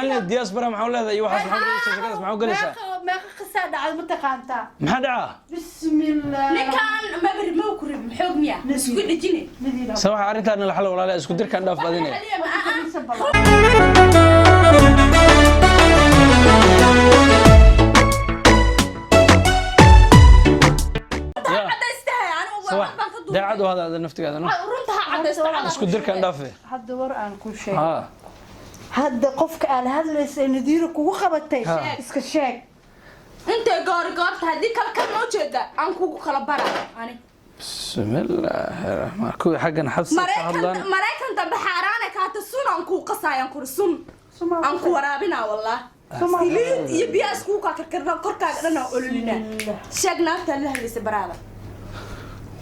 محل الدياسبرا محل هذا أي واحد محل شكلها اسمه قليسة ما قصة على متقانتا ما دعاه بسم الله ninkan ma bir ma ku rib maxoog miya isku dhijine سواء عريتها أن الحلو ولا لا اسكو دير كان داف بعدين داعد وهذا نفتك هذا runta cadaysta اسكو دير كان دافه هذا ورقان كل شيء ها هذا قفك على هذا ليس نديرك وخبطتي اسك الشيك انت goorta hadii kala kan noo jeeda aan kugu kala bara ani بسم الله الرحمن الرحيم حقنا حبس mareykan dambe xaaraana ka ta sun aan ku qasayaan kursun aan ku waraabina wallah saliid iyo biyaas ku ka karkarna korkaaga dhan oo ololina sheegnaanta la hadlaysa baraada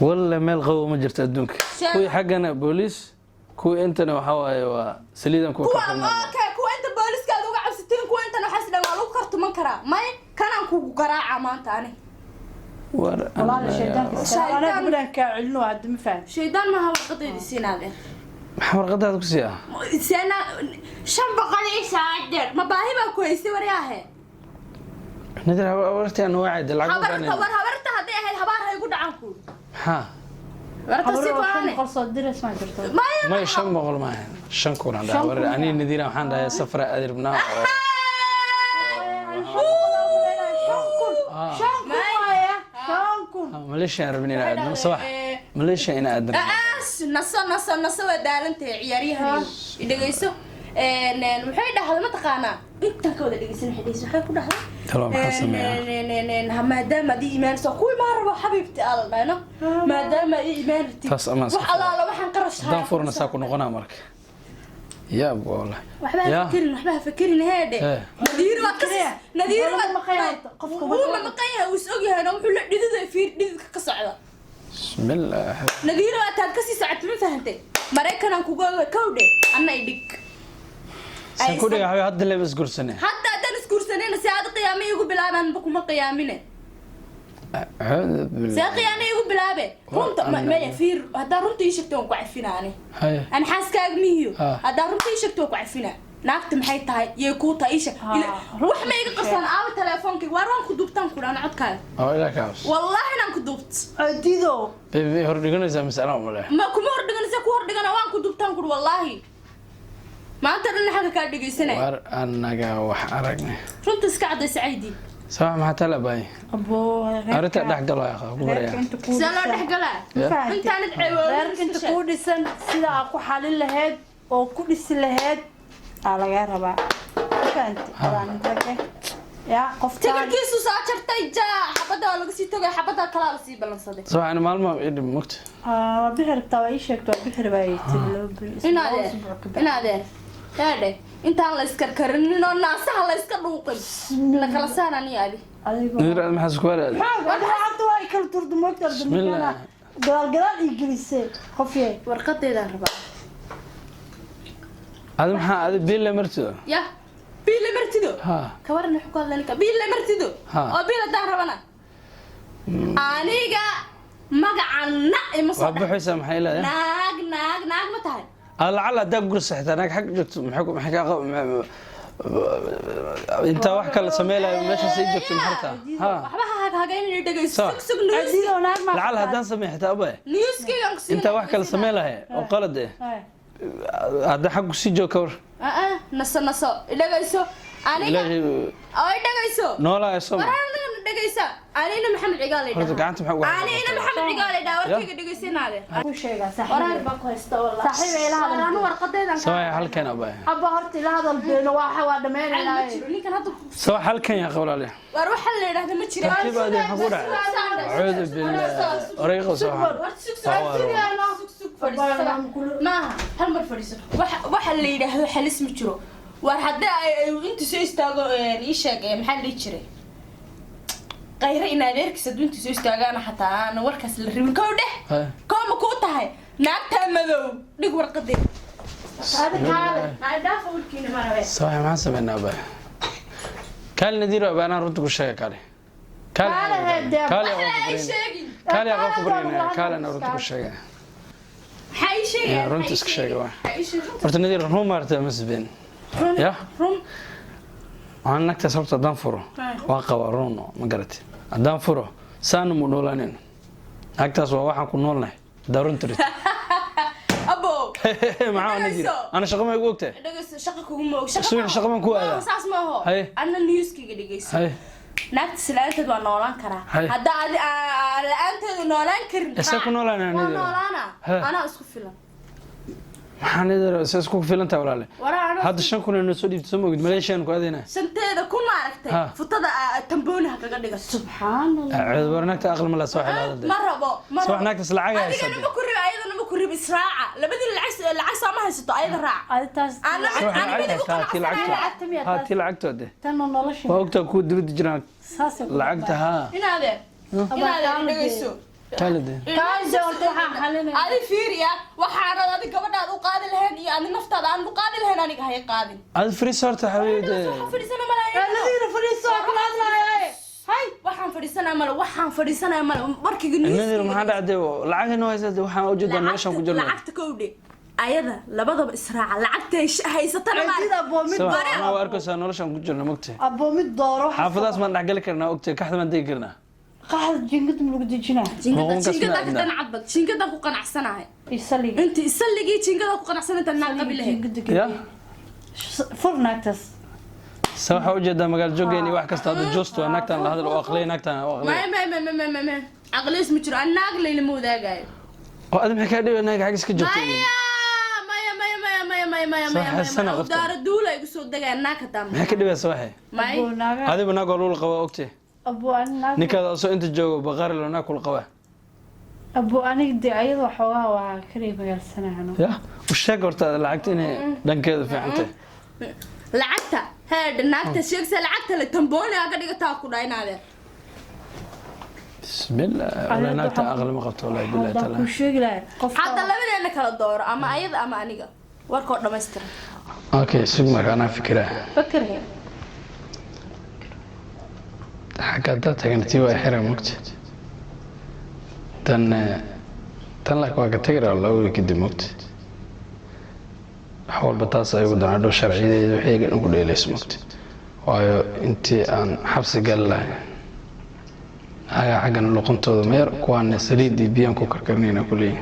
ولا مال غو ما جرت ادونك كوي حقنا بوليس كوي انتنا وحواي سليدان كوي كفرنا اوكي كوي انت بوليسكا uga cabsateen kuwa intana xasida waa lagu kartuman karaa may kanaan kugu garaaca maanta ani والله شيطان انا بدنا كعلنو عاد ما فاهم شيطان ما هو قضية سينادين محور قدها كسيا سنة شن بقالي ساعدين ما باهي ما كويسة ورياه ندري ورتي أنا واعد العقل هبرت هذي الهبار هيقول عنكم ها ورت سيفاني خلص درس ما درت ما يشم بقول ما شن كون عندها ور أني ندير محن ده سفرة أدير بنا مليشيا ربني لا صباح مليشيا أنا أدري نص ودارنت عياريها يدقيسو maxay dhaxal ma taqaana inta ka wada dhageysan xidhiis waxay ku dhaxal تمام حسن maadaama di iimaanso kuwi ma rabo xabiibti albayno maadaama iimaanti taas amaan wax alla waxaan qarash dan furna saa ku noqonaa marka يا ابو والله waxba fakirin heede nadiir waa ma qaya وسوغيهان wuxuu la dhididay fiir dhididka ka socda بسم الله nadiir waa taad ka sii socotay ma fahantay mareykan ku googa kowde anna idhig سنكون يا حبيبي هذا اللي بس قرصني حتى هذا نسكورسنين ساعة قيامي يقول بلابن بكم قيامينه ساعة قيامي يقول بلابه رنت ما يفير هذا رنت يشكتون كعفيناني أنا حاسك أجميو هذا رنت يشكتون كعفينا ناقت محيط هاي يكوت إيش روح ما يجي قصان أو تلفونك وارون كدوبتان كلنا نعد كذا لا كاوس والله أنا كدوبت ديدو بيبي هردقنا زي مسألة ولا ما كم هردقنا زي كهردقنا وان كدوبتان كل والله ما أنت اللي حاجة كان دقيسنا. وار أنا جا وحرقني. شو تسكعد سعيدي؟ صح ما تلا باي. أبو. أردت أدحقله يا أخي. سلا أدحقله. أنت ندعي. أنت كودي سن سلا أكو حال لهاد أو كودي سلهاد على جربا. كنت. يا قفتان. تقول كيسو ساعة تيجا حبدا ولا قصي تجا حبدا كلا بسي بلنصدق. صح أنا معلومة إيه مكت. بحر توايشك بحر بايت. إنا ده. هذا أنت الله يسكر كرني الناس الله يسكر روقي لك لسانا نيابي نرى ما حسك ولا هذا حتى واي كل ترد ما ترد مكانا قال يجلس خفيه ورقة ده ربع هذا ما هذا بيل مرتدو يا بيل مرتدو ها كورنا حكوا لك بيل مرتدو أو بيل ده ربنا أنيجا مجعنا مصاب أبو حسام حيلا ناق متى لعل ده قرص حتى أنا حق جت محق أنت واحد كلا سميله ماشي سيجت محرتها ها هاجين يدقيس سكسك نيوز لعل هذا سميه حتى أبوه نيوز كي أنت واحد كلا سميله هي وقالت إيه هذا حق سيجو كور نص يدقيسو أنا يدقيسو نولا يسمع دقيسا أنا محمد عقالي ده أنا محمد عقالي ده وركي دقيسين هذا كل شيء صح ورا بقى والله صحيح إلى هذا أنا ورقة ده سواء حل كان أبوه أبا هرتي لهذا البين واحد ودمين سواء حل كان يا قول عليه وأروح حل هذا ما تشري كيف هذا حقول أعوذ بالله أريق وسواء ما هل فريسة واحد اللي ده حل اسمه ترو وحتى أنت سيستاجو إيش محل يشري غير إن أديرك سدون تسويستاجانا حتى أنا وركس الريم كوده كم كوته نعتها مذو نقول قدي هذا كان دافع ولكن ما رأيت صحيح ما سمعنا به كان ندير أبانا رنت كل شيء كالي كالي يا غوك برين كالي أنا رنت كل شيء حي شيء رنت كل شيء واحد رنت ندير هو مرت مسبين ya run waxaan nagtaas horta haddaan furo waa qabaa run ma garatay haddaan furo saana mu noolaanin nagtaas waa waxaan ku noolnahay haddaa runta rit abo maxaa ana jira ana shaqo ma igu ogtahay dhageyso shaqa kugu moog shaqo man ku aadaa saas ma aho Haye. anna newskiga dhageyso hay naagta silaaanteed waa noolaan karaa Haye. hadda la-aanteedu noolaan karin Isa ku noolaan waa anida. noolaana Haye. anaa isku filan maxaan idin sa isku filan tahay walaale waraa anaa hadda 5 kun inoo soo dhiibto soo moogid maleeshiyan ku aadayna shanteeda kun ma aragtay Ha. futada tambooni ha kaga dhigato subxaanallah cid barnaagta aqal ma la soo xilaada ma rabo soo naagtaas lacag ay adigana haysato ma ku ribi ayadana ma ku ribi israaca labadii lacag sama haysato ayada raac aditaas Ana- soo Aan weliba ku lacagta lacagta miyaa ha taas? ti lacagtoode tan nolosha waa ogtaa ku dibada jiraan saasay ku lacagta ha inaadeen inaadeen dhegeyso kaalide kaasoo waxaan xalinay adi fiiriya waxaanad adi gabadhaad u qaadi lahayn iyo adi naftaada aan u qaadi lahayn aniga haya qaadin ad fris horta xabiibde fadhiisana malayo ladina fadhiiso kala hadlaayay hay waxaan fadhiisanaya male markiga nadir maxaa dhacday lacag inoo haysatay waxaan ujeedaa noloshan ku jirnaa lacagta kowdhe ayada labadaba israaca lacagta haysatana sida boomid soo ana waa arkaysaa noloshan ku jirna mogtay aboomid dooro xaafadaas maan dhexgali karnaa ogtay kaxda maan degi karnaa qaxad jingad ma lagu dejinaa jingadan cadbad jingadan ku qanacsanahay isaliga inta isalligii jingadan ku qanacsananta naag qabi lahayd ya furnaagtaas sa waxaa ujeedaa magaalo jooggeeni wax kasta hadda joost waa naagtaan la hadal oo aqlay naagtaan oo aqlay ma aqliis ma jiro aan naag layla ma wadaagayo oo aad maxay ka dhibay naag xagis ka joogtay maya daara duula igu soo dagaa naag hadaa maxay ka dhibaysa waxay may aboonaga adiba naag oo lula qaba ogtay abo anaga ninkaada soo inta joogo baqaari lo naag kula qaba abo aniga de ayada waxoogaa waa kaliya magaalsanahano ya u sheeg horta lacagta inay dhankeeda fiican tahay lacagta heedha naagta sheegsa lacagta la tambooni aga dhigataa ku dhaynaadeen bismillah wala naagta aqal ma qabto wallahi billahi baan taala ku sheegi lahay qof hadda labadeena kala dooro ama ayada ama aniga warkoo dhammaystiran okay sugma kana fikira fakir he xagga dad tagantii waa xiran mugti tan la waa ka tagay loo kadib mugti xawalba taas ay ugu danaadho sharciyeed waxay ugu dheelayso mugti waayo intii aan xabsi gal lahayn xaggan luqantooda meer kuwaan saliidii biyan ku karkarnayna kulii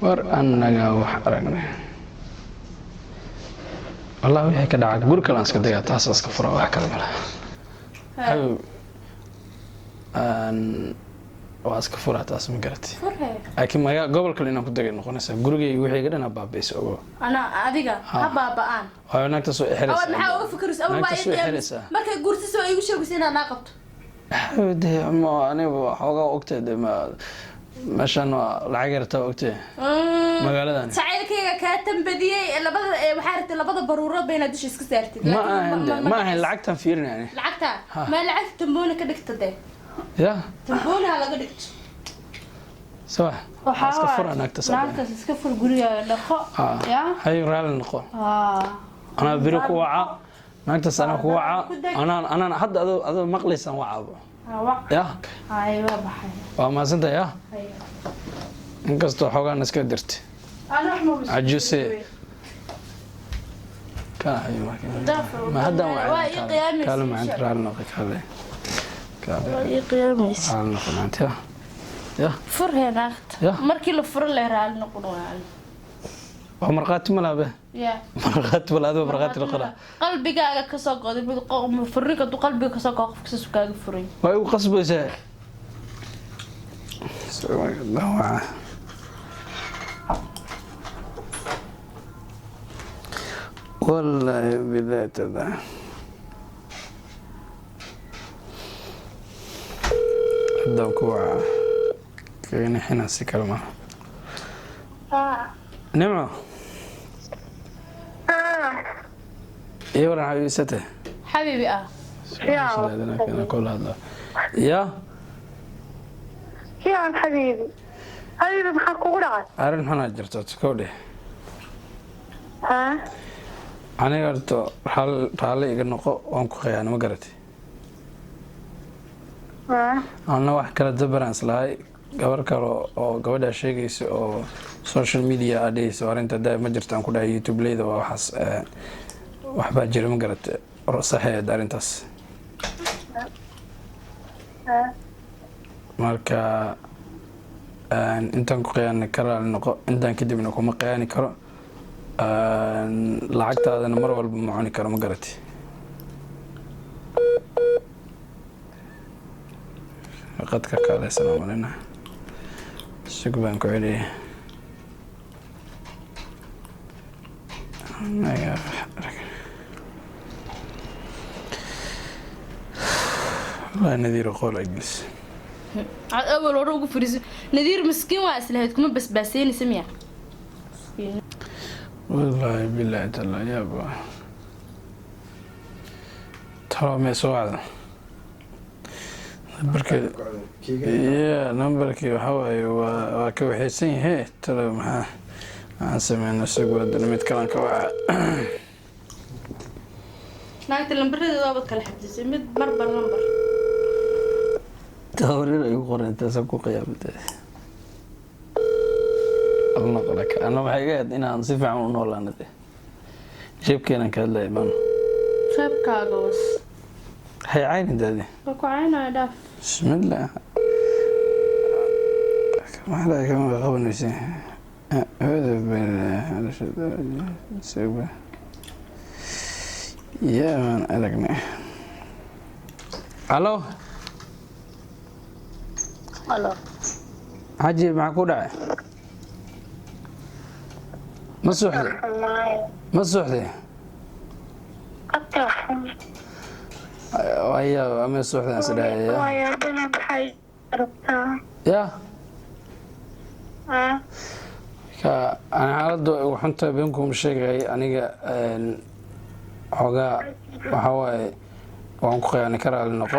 war annaga wax aragnay wallahi waxay ka dhacay guri kale aan iska dagaa taas iska fura wax kale ma laha حبيب waa iska furaa taas ma garatay laakiin maga gobolka inaan ku dagay noqonaysa gurigay wixii gadana baabayso ogo ana adiga ha baabaan waa naagta soo xiraysa awal maxaa uga fikiraysaa awal naagta soo baa xiraysa markay guurtiso ay igu sheegaysaa inaad naa qabto de ma aniga xoogaa ogtay de ma meeshan waa lacag yarta ogtay magaaladan saciidkayga kaa tambadiyay labada waxaa rabtay labada baruurood bayna dusha iska saartid ma ahayn lacagtan fiirinayni lacagta ma lacagta tambooni ka dhigta de ya tambooni ha laga dhigto sawa iska fura naagta naagtaas iska fur guriga dhaqo ya hay raali noqo ana biro ku waca naagtaas ana ku waca ana hadda adoo maqlaysan wacaabo ya ay waa baxay waa maasanta ya inkastoo xoogaan iska dirtay عجوسي كاهي ما هذا كلام عن رال نقي كله قياميس رال نقي انت يا فرها ناخت markii la furo la raal noqon waa مرقات ملابه يا مرقات ولا هذا مرقات القرا qalbigaaga ka soo goday mid furiga du qalbiga ka soo qof kasta kaaga furay way u qasbaysaa soo waa والله بالله تبع الدوكوع كأني حين سكرمة نعمة ايه ورا حبيبته حبيبي يا كل هذا يا حبيبي maxaa kugu dhacay arin xana jirto kowdhe ha aniga horta raali iga noqo waan ku khiyaano ma garatay ana wax kala dabaraan islahay gabar kale oo gabadha sheegaysa oo social media adaysa arinta daa ma jirtaan ku dhahay youtube leyda waa waxaas waxbaa jira ma garatay saxeed arrintaas marka intaan ku qiyaani karaa noqo intaan kadibna kuma qiyaani karo lacagtaadana mar walba ma cuni karo ma garatay qadka kaaleysan malina sug baan ku celiyay والله نذير قول أجلس أول ورا وقف فريز نذير مسكين واسله هتكون بس باسين سميع والله بالله تعالى يا با ترى ما سوى نمبرك يا نمبرك وحوي وكوحيسين هي ترى ما عن سمعنا سوى دلمت كلام كوا ناقت النمبر ده ضابط كل حد سمد مربر نمبر تورينا يقول أنت سبكو قيامته الله قلك أنا بحاجات إن أنصف عن ولا نده جيب كنا كذا إيمان شاب كاغوس هي عين ده بكو عين هذا بسم الله ما حدا كمان غبن نسي هذا هذا شو سوى يا من ألقني ألو الو حاجي معكو داعي ما سوحدي ما سوحدي التلفون وهي ما سوحدي أسداعي ويا بنا بحي ربطها يا أنا عرضو وحنت بينكم شيء أنيجا حاجة وحواي وانكو خيانة كرا النقو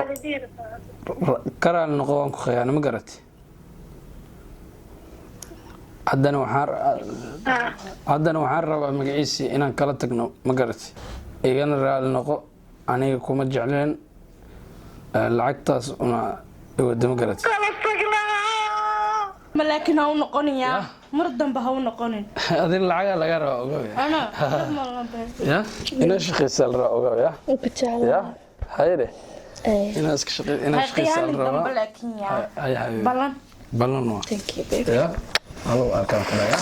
كرا النقو وانكو خيانة ما قرأتي haddana waxaan rabaa magaciisii inaan kala tagno ma garatay igana raali noqo aniga kuma jecleen lacagtaas una wada ma garatay ما لكن هو نقولين يا مرضن بهو نقولين هذه العجلة laga rabo ogow أنا ya ina shaqeysa la rabo ogow ya ya hayre ina iska shaqey ina shaqeysa la rabo لكن يا ay hayo بلان ballan waa thank you baby ya halo arkaan ku dhayaa